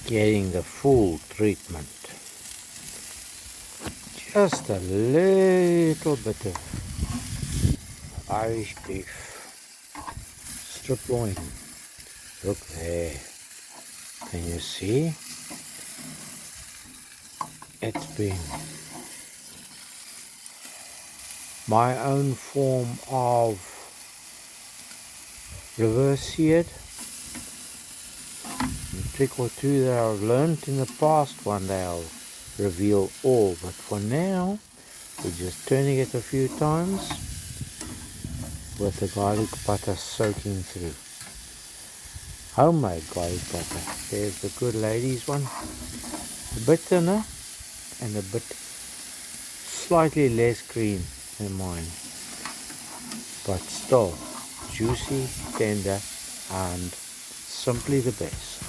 getting the full treatment. Just a little bit of Irish beef, strip loin. Look there. Can you see? It's been my own form of reverse seared. A trick or two that I've learned in the past, one day I'll reveal all, but for now we're just turning it a few times with the garlic butter soaking through. Homemade garlic butter. There's the good lady's one, a bit thinner and a bit slightly less cream than mine, but still juicy, tender, and simply the best.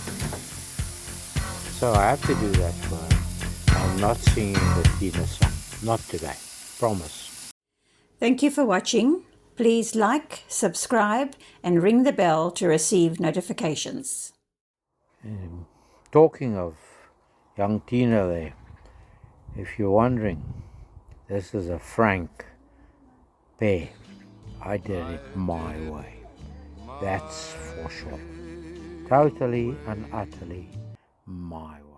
So I have to do that for her. I'm not singing the Tina song, not today, promise. Thank you for watching. Please like, subscribe, and ring the bell to receive notifications. Talking of young Tina there, if you're wondering, this is a frank pear. I did it my way. That's for sure. Totally and utterly my way.